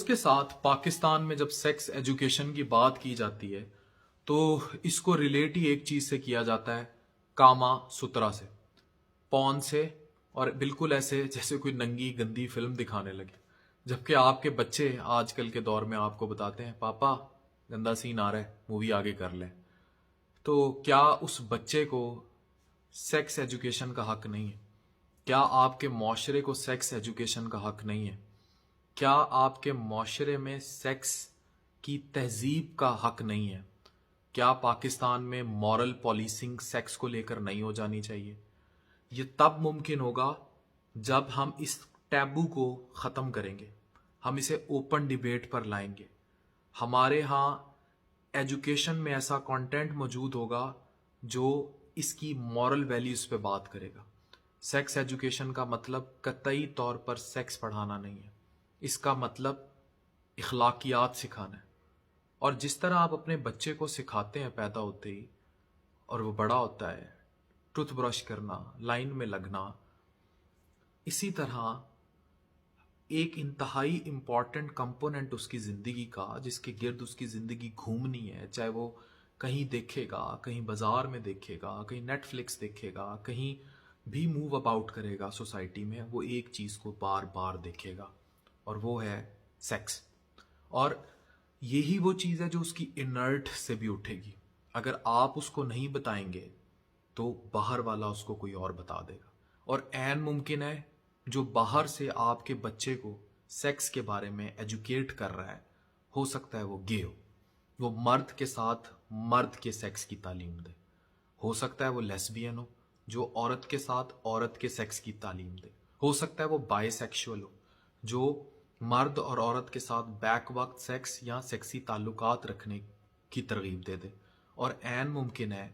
उसके साथ पाकिस्तान में जब सेक्स एजुकेशन की बात की जाती है तो इसको रिलेट ही एक चीज से किया जाता है, कामा सुतरा से, पॉन से, और बिल्कुल ऐसे जैसे कोई नंगी गंदी फिल्म दिखाने लगे। जबकि आपके बच्चे आजकल के दौर में आपको बताते हैं, पापा गंदा सीन आ रहा है, मूवी आगे कर ले। तो क्या उस बच्चे को सेक्स एजुकेशन का हक नहीं है? क्या आपके माशरे को सेक्स एजुकेशन का हक नहीं है? क्या आपके माशरे में सेक्स की तहजीब का हक नहीं है? क्या पाकिस्तान में मॉरल पॉलिसिंग सेक्स को लेकर नहीं हो जानी चाहिए? ये तब मुमकिन होगा जब हम इस टैबू को ख़त्म करेंगे, हम इसे ओपन डिबेट पर लाएंगे। हमारे यहाँ एजुकेशन में ऐसा कंटेंट मौजूद होगा जो इसकी मॉरल वैल्यूज़ पे बात करेगा। सेक्स एजुकेशन का मतलब कतई तौर पर सेक्स पढ़ाना नहीं है, इसका मतलब इखलाकियात सिखाना है। और जिस तरह आप अपने बच्चे को सिखाते हैं पैदा होते ही और वो बड़ा होता है, टूथब्रश करना, लाइन में लगना, इसी तरह एक इंतहाई इम्पॉर्टेंट कंपोनेंट उसकी ज़िंदगी का, जिसके गिर्द उसकी ज़िंदगी घूमनी है, चाहे वो कहीं देखेगा, कहीं बाजार में देखेगा, कहीं नेटफ्लिक्स देखेगा, कहीं भी मूव अबाउट करेगा सोसाइटी में, वो एक चीज़ को बार बार देखेगा और वो है सेक्स। और यही वो चीज़ है जो उसकी इनर्ट से भी उठेगी। अगर आप उसको नहीं बताएंगे तो बाहर वाला उसको कोई और बता देगा। और ऐन मुमकिन है जो बाहर से आपके बच्चे को सेक्स के बारे में एजुकेट कर रहा है, हो सकता है वो गे हो, वो मर्द के साथ मर्द के सेक्स की तालीम दे। हो सकता है वो लेस्बियन हो जो औरत के साथ औरत के सेक्स की तालीम दे। हो सकता है वो बायसेक्सुअल हो जो मर्द और औरत के साथ बैक वक्त सेक्स या सेक्सी ताल्लुकात रखने की तरगीब दे दे। और ऐन मुमकिन है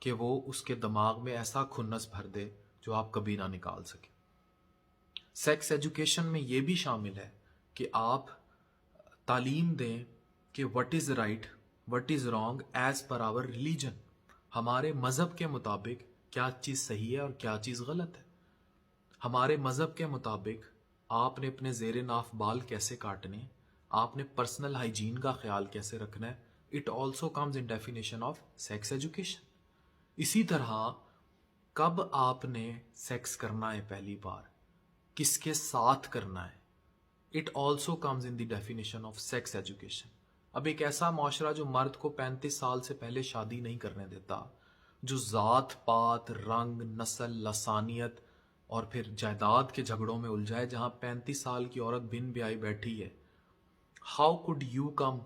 कि वो उसके दिमाग में ऐसा खुन्नस भर दे जो आप कभी ना निकाल सके। सेक्स एजुकेशन में ये भी शामिल है कि आप तालीम दें कि what is right, what is wrong as per our religion. हमारे मज़हब के मुताबिक क्या चीज़ सही है और क्या चीज़ गलत है। हमारे मज़हब के मुताबिक आपने अपने ज़ेरे नाफ बाल कैसे काटने, आपने पर्सनल हाइजीन का ख्याल कैसे रखना है, it also comes in definition of sex education. इसी तरह कब आपने सेक्स करना है पहली बार, किसके साथ करना है, it also comes in the definition of sex education. अब एक ऐसा माशरा जो मर्द को 35 साल से पहले शादी नहीं करने देता, जो ज़ात पात, रंग, नस्ल, लसानियत और फिर जायदाद के झगड़ों में उलझा है, जहां 35 साल की औरत बिन ब्याही बैठी है, हाउ कुड यू कम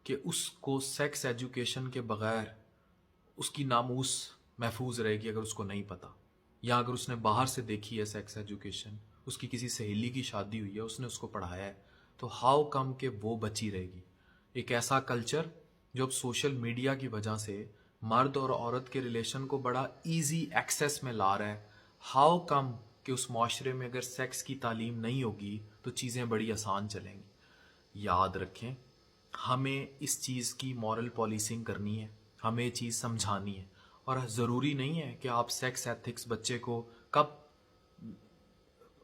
कि उसको सेक्स एजुकेशन के बगैर उसकी नामूस महफूज रहेगी अगर उसको नहीं पता। या अगर उसने बाहर से देखी है सेक्स एजुकेशन, उसकी किसी सहेली की शादी हुई है, उसने उसको पढ़ाया है, तो हाउ कम कि वो बची रहेगी। एक ऐसा कल्चर जो अब सोशल मीडिया की वजह से मर्द और औरत के रिलेशन को बड़ा इजी एक्सेस में ला रहा है, हाउ कम कि उस माशरे में अगर सेक्स की तालीम नहीं होगी तो चीज़ें बड़ी आसान चलेंगी। याद रखें, हमें इस चीज़ की मॉरल पॉलिसिंग करनी है, हमें ये चीज़ समझानी है। और ज़रूरी नहीं है कि आप सेक्स एथिक्स बच्चे को कब,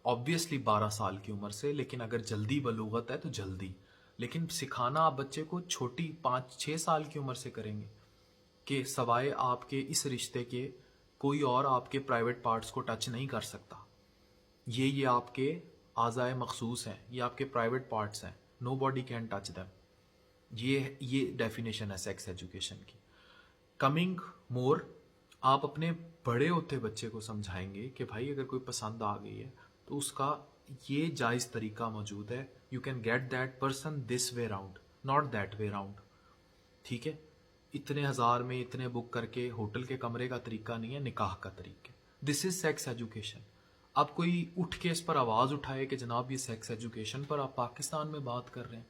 ऑब्वियसली 12 साल की उम्र से, लेकिन अगर जल्दी बलूगत है तो जल्दी। लेकिन सिखाना आप बच्चे को छोटी 5-6 साल की उम्र से करेंगे कि सवाए आपके इस रिश्ते के कोई और आपके प्राइवेट पार्ट्स को टच नहीं कर सकता। ये आपके आज़ाए मखसूस हैं, ये आपके प्राइवेट पार्ट्स हैं, nobody can touch them. ये डेफिनेशन है सेक्स एजुकेशन की। कमिंग मोर, आप अपने बड़े होते बच्चे को समझाएंगे कि भाई अगर कोई पसंद आ गई है तो उसका ये जायज़ तरीका मौजूद है, you can get that person this way round, not that way round. ठीक है, इतने हज़ार में इतने बुक करके होटल के कमरे का तरीका नहीं है, निकाह का तरीका। This is sex education. अब कोई उठ के इस पर आवाज़ उठाए कि जनाब ये सेक्स एजुकेशन पर आप पाकिस्तान में बात कर रहे हैं,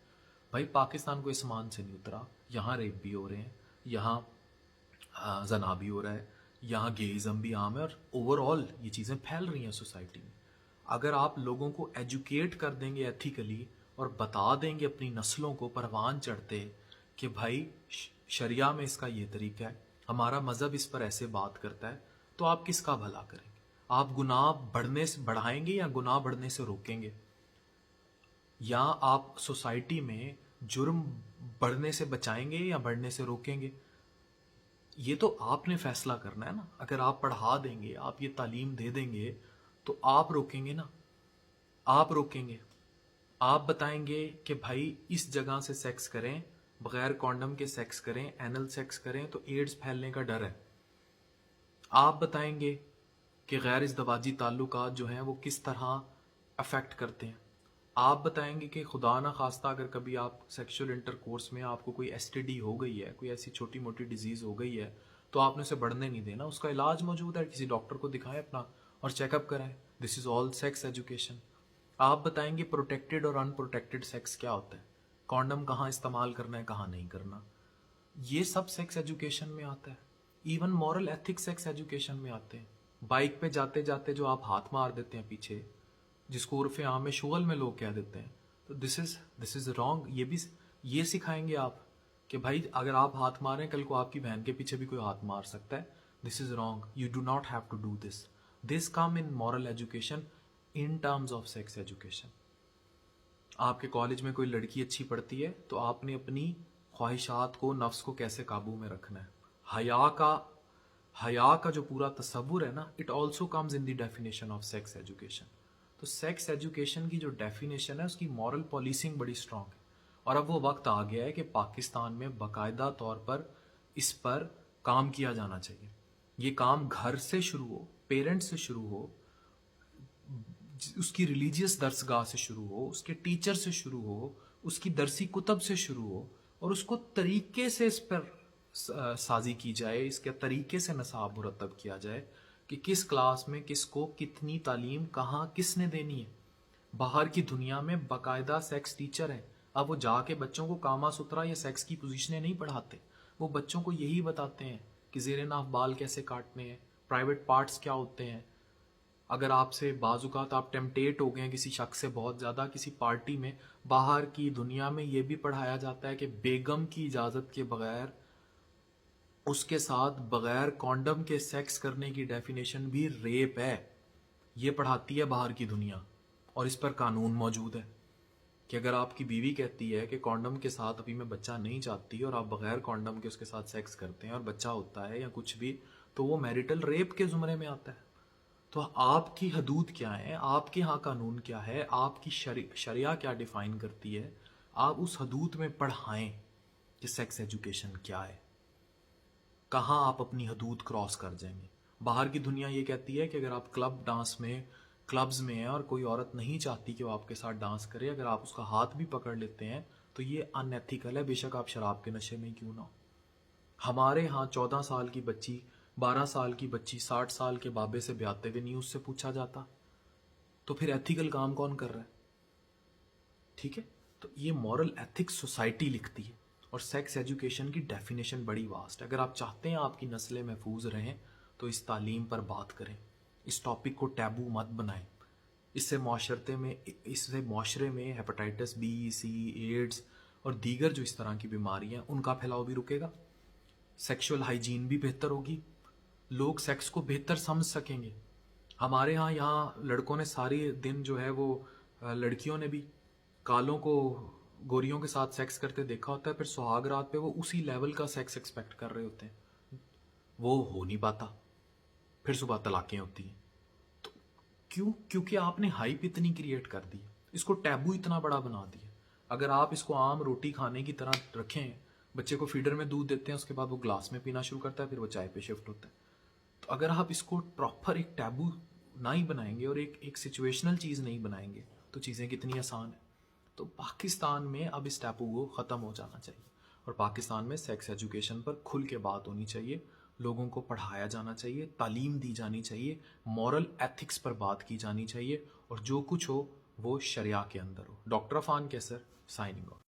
भाई पाकिस्तान कोई आसमान से नहीं उतरा। यहाँ रेप भी हो रहे हैं, यहाँ जना भी हो रहा है, यहाँ गेइज़म भी आम है, और ओवरऑल ये चीज़ें फैल रही हैं सोसाइटी में। अगर आप लोगों को एजुकेट कर देंगे एथिकली और बता देंगे अपनी नस्लों को परवान चढ़ते कि भाई शरिया में इसका ये तरीका है, हमारा मज़हब इस पर ऐसे बात करता है, तो आप किसका भला करेंगे? आप गुनाह बढ़ने से बढ़ाएंगे या गुनाह बढ़ने से रोकेंगे? या आप सोसाइटी में जुर्म बढ़ने से बचाएंगे या बढ़ने से रोकेंगे? ये तो आपने फैसला करना है ना। अगर आप पढ़ा देंगे, आप ये तालीम दे देंगे, तो आप रोकेंगे ना, आप रोकेंगे। आप बताएंगे कि भाई इस जगह से सेक्स करें, बगैर कॉन्डम के सेक्स करें, एनल सेक्स करें तो एड्स फैलने का डर है। आप बताएंगे कि गैर इज़्दवाजी ताल्लुकात जो हैं वो किस तरह अफेक्ट करते हैं। आप बताएंगे कि खुदा ना खास्ता अगर कभी आप सेक्सुअल इंटरकोर्स में आपको कोई एसटीडी हो गई है, कोई ऐसी छोटी मोटी डिजीज़ हो गई है, तो आपने उसे बढ़ने नहीं देना। उसका इलाज मौजूद है, किसी डॉक्टर को दिखाएं अपना और चेकअप कराएं। This is all sex education. आप बताएंगे प्रोटेक्टेड और अनप्रोटेक्टेड सेक्स क्या होता है, कॉन्डम कहाँ इस्तेमाल करना है, कहाँ नहीं करना। ये सब सेक्स एजुकेशन में आता है। Even moral ethics sex education में आते हैं। बाइक पे जाते जाते जो आप हाथ मार देते हैं पीछे, जिसको उर्फ आम में शुगल में लोग कह देते हैं, तो दिस इज रॉन्ग। ये सिखाएंगे आप कि भाई अगर आप हाथ मारें, कल को आपकी बहन के पीछे भी कोई हाथ मार सकता है। This is wrong, you do not have to do this. This come in moral education in terms of sex education. आपके कॉलेज में कोई लड़की अच्छी पढ़ती है तो आपने अपनी ख्वाहिशात को, नफ्स को कैसे काबू में रखना है। हया का जो पूरा तस्वुर है ना, it also comes in the definition of sex education. तो सेक्स एजुकेशन की जो डेफिनेशन है उसकी मॉरल पॉलिसिंग बड़ी स्ट्रांग है। और अब वो वक्त आ गया है कि पाकिस्तान में बाकायदा तौर पर इस पर काम किया जाना चाहिए। ये काम घर से शुरू हो, पेरेंट्स से शुरू हो, उसकी रिलीजियस दरसगाह से शुरू हो, उसके टीचर से शुरू हो, उसकी दरसी कुतब से शुरू हो, और उसको तरीके से इस पर साजी की जाए, इसके तरीके से नसाब मुरतब किया जाए कि किस क्लास में किसको कितनी तालीम कहाँ किसने देनी है। बाहर की दुनिया में बाकायदा सेक्स टीचर है। अब वो जाके बच्चों को कामा सुथरा या सेक्स की पोजीशनें नहीं पढ़ाते, वो बच्चों को यही बताते हैं कि ज़ेरे नाफ बाल कैसे काटने हैं, प्राइवेट पार्ट्स क्या होते हैं। अगर आपसे बाजुकात आप टेम्पटेट हो गए हैं किसी शख्स से बहुत ज़्यादा किसी पार्टी में, बाहर की दुनिया में ये भी पढ़ाया जाता है कि बेगम की इजाज़त के बगैर उसके साथ बगैर कॉन्डम के सेक्स करने की डेफिनेशन भी रेप है। ये पढ़ाती है बाहर की दुनिया, और इस पर कानून मौजूद है कि अगर आपकी बीवी कहती है कि कॉन्डम के साथ अभी मैं बच्चा नहीं चाहती और आप बगैर कॉन्डम के उसके साथ सेक्स करते हैं और बच्चा होता है या कुछ भी, तो वो मैरिटल रेप के जुमरे में आता है। तो आपकी हदूद क्या है, आपके यहाँ कानून क्या है, आपकी शरिया क्या डिफाइन करती है, आप उस हदूद में पढ़ाएं कि सेक्स एजुकेशन क्या है। कहाँ आप अपनी हदूद क्रॉस कर जाएंगे। बाहर की दुनिया ये कहती है कि अगर आप क्लब्स में हैं और कोई औरत नहीं चाहती कि वो आपके साथ डांस करे, अगर आप उसका हाथ भी पकड़ लेते हैं तो ये अनएथिकल है, बेशक आप शराब के नशे में क्यों ना हो। हमारे यहाँ 14 साल की बच्ची, 12 साल की बच्ची 60 साल के बाबे से ब्याहते हुए नहीं उससे पूछा जाता, तो फिर एथिकल काम कौन कर रहा है? ठीक है, तो ये मॉरल एथिक्स सोसाइटी लिखती है, और सेक्स एजुकेशन की डेफिनेशन बड़ी वास्ट है। अगर आप चाहते हैं आपकी नस्लें महफूज रहें तो इस तालीम पर बात करें, इस टॉपिक को टैबू मत बनाएं। इससे माशरे में हेपेटाइटिस बी, सी, एड्स और दीगर जो इस तरह की बीमारियां उनका फैलाव भी रुकेगा, सेक्सुअल हाइजीन भी बेहतर होगी, लोग सेक्स को बेहतर समझ सकेंगे। हमारे यहाँ लड़कों ने सारी दिन जो है वो लड़कियों ने भी कालों को गोरियों के साथ सेक्स करते देखा होता है, फिर सुहाग रात पे वो उसी लेवल का सेक्स एक्सपेक्ट कर रहे होते हैं, वो हो नहीं पाता, फिर सुबह तलाकें होती हैं। तो क्यों? क्योंकि आपने हाइप इतनी क्रिएट कर दी, इसको टैबू इतना बड़ा बना दिया। अगर आप इसको आम रोटी खाने की तरह रखें, बच्चे को फीडर में दूध देते हैं, उसके बाद वो ग्लास में पीना शुरू करता है, फिर वो चाय पे शिफ्ट होता है। तो अगर आप इसको प्रॉपर एक टैबू ना ही बनाएंगे और एक सिचुएशनल चीज़ नहीं बनाएंगे तो चीज़ें कितनी आसान है। तो पाकिस्तान में अब इस टैबू को ख़त्म हो जाना चाहिए, और पाकिस्तान में सेक्स एजुकेशन पर खुल के बात होनी चाहिए, लोगों को पढ़ाया जाना चाहिए, तालीम दी जानी चाहिए, मॉरल एथिक्स पर बात की जानी चाहिए, और जो कुछ हो वो शरिया के अंदर हो। डॉक्टर अफान कैसर, साइनिंग ऑफ।